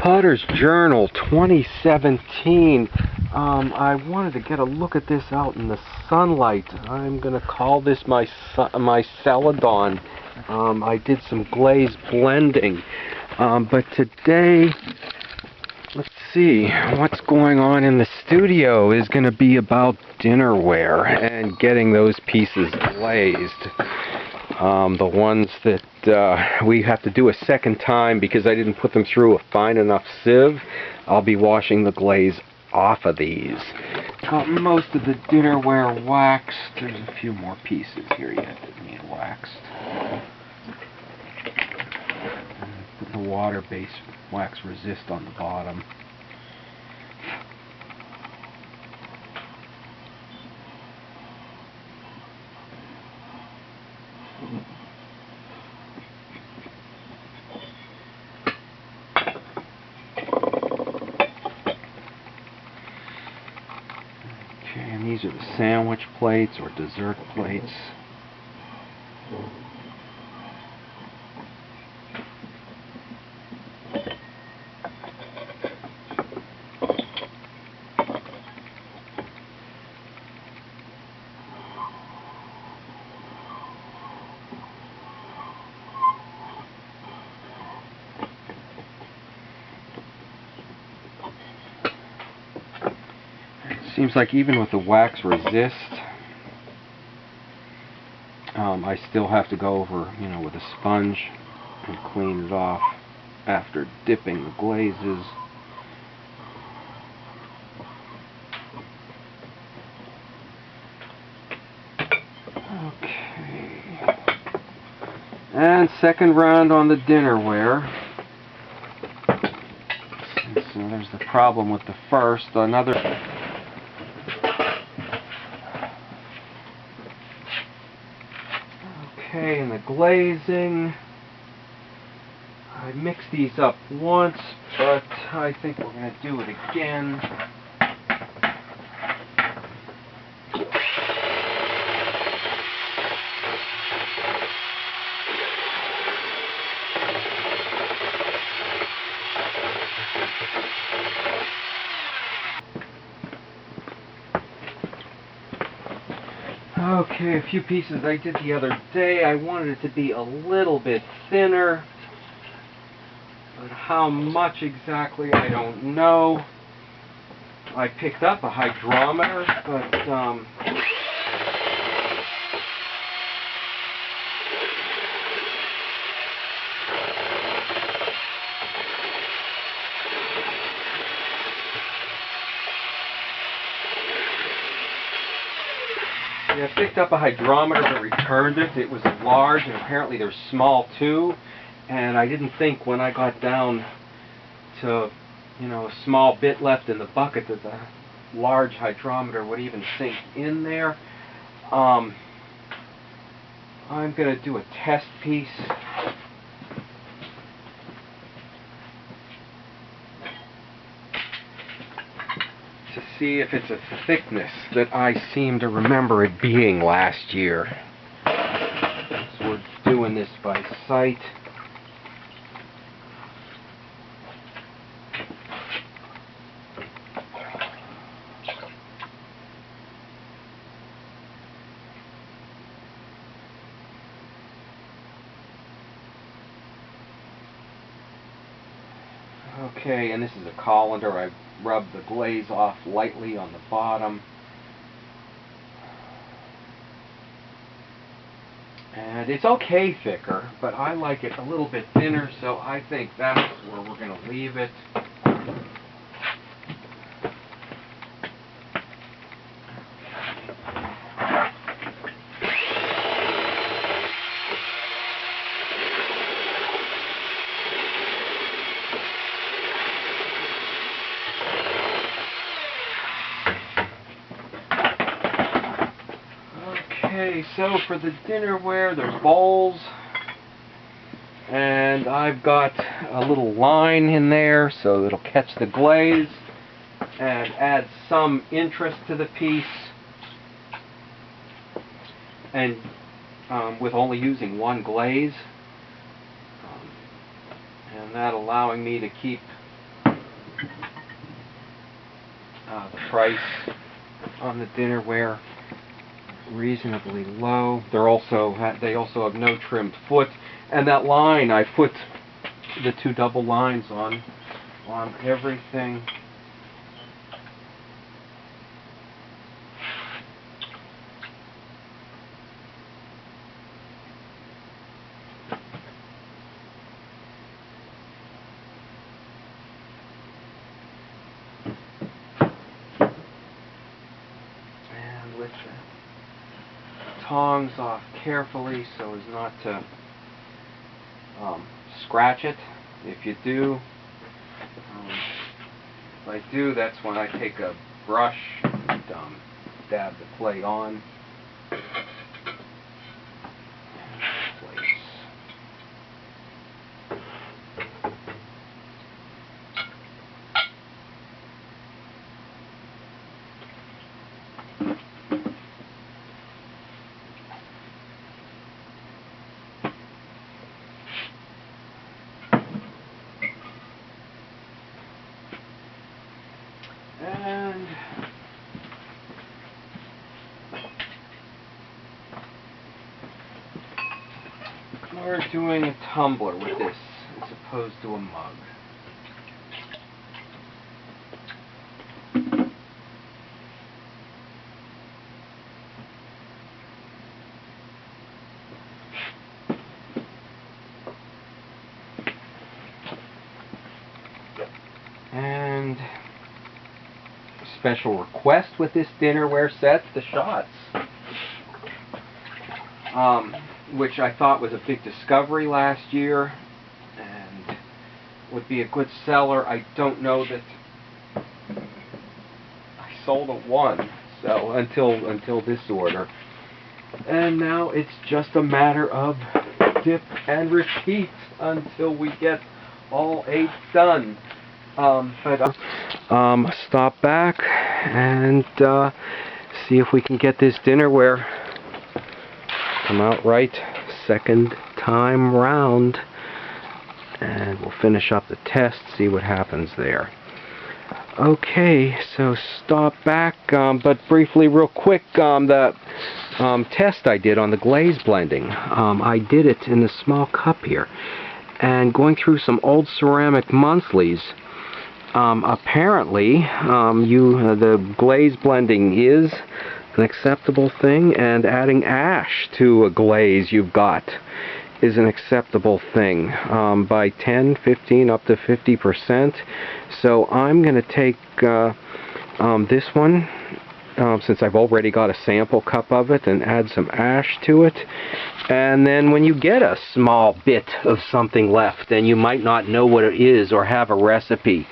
Potter's Journal 2017. I wanted to get a look at this out in the sunlight. I'm going to call this my Celadon. I did some glaze blending. But today, let's see, what's going on in the studio is going to be about dinnerware and getting those pieces glazed. The ones that we have to do a second time because I didn't put them through a fine enough sieve. I'll be washing the glaze off of these. Got most of the dinnerware waxed. There's a few more pieces here yet that need waxed. Put the water-based wax resist on the bottom. Okay, and these are the sandwich plates or dessert plates. Seems like even with the wax resist, I still have to go over, with a sponge and clean it off after dipping the glazes. Okay. And second round on the dinnerware. So there's the problem with the first. Another. Okay, and the glazing, I mixed these up once, but I think we're going to do it again. Okay, a few pieces I did the other day. I wanted it to be a little bit thinner, but how much exactly I don't know. I picked up a hydrometer, but I picked up a hydrometer but returned it. It was large and apparently they're small too. And I didn't think when I got down to, a small bit left in the bucket that the large hydrometer would even sink in there. I'm going to do a test piece. To see if it's a thickness that I seem to remember it being last year. So we're doing this by sight. Okay, and this is a colander. I rubbed the glaze off lightly on the bottom. And it's okay thicker, but I like it a little bit thinner, so I think that's where we're going to leave it. Okay, so for the dinnerware, there's bowls, and I've got a little line in there so it'll catch the glaze and add some interest to the piece, and with only using one glaze, and that allowing me to keep The price on the dinnerware reasonably low. They also have no trimmed foot, and that line, I put the 2 double lines on everything. And lift the tongs off carefully so as not to scratch it. If you do, if I do, that's when I take a brush and dab the clay on. And we're doing a tumbler with this as opposed to a mug. And special request with this dinnerware set, the shots, which I thought was a big discovery last year and would be a good seller. I don't know that I sold a one, so until this order, and now it's just a matter of dip and repeat until we get all 8 done. Stop back and see if we can get this dinnerware come out right second time round, and we'll finish up the test, see what happens there. Okay, so stop back, but briefly, real quick, the test I did on the glaze blending, I did it in a small cup here, and going through some old ceramic monthlies. Apparently, the glaze blending is an acceptable thing, and adding ash to a glaze you've got is an acceptable thing, by 10, 15, up to 50%. So I'm going to take this one, since I've already got a sample cup of it, and add some ash to it. And then when you get a small bit of something left and you might not know what it is or have a recipe,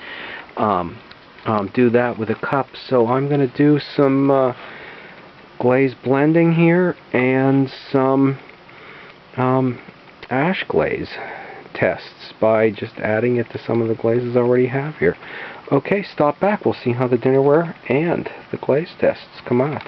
do that with a cup. So I'm going to do some glaze blending here and some ash glaze tests by just adding it to some of the glazes I already have here. Okay, stop back. We'll see how the dinnerware and the glaze tests come out.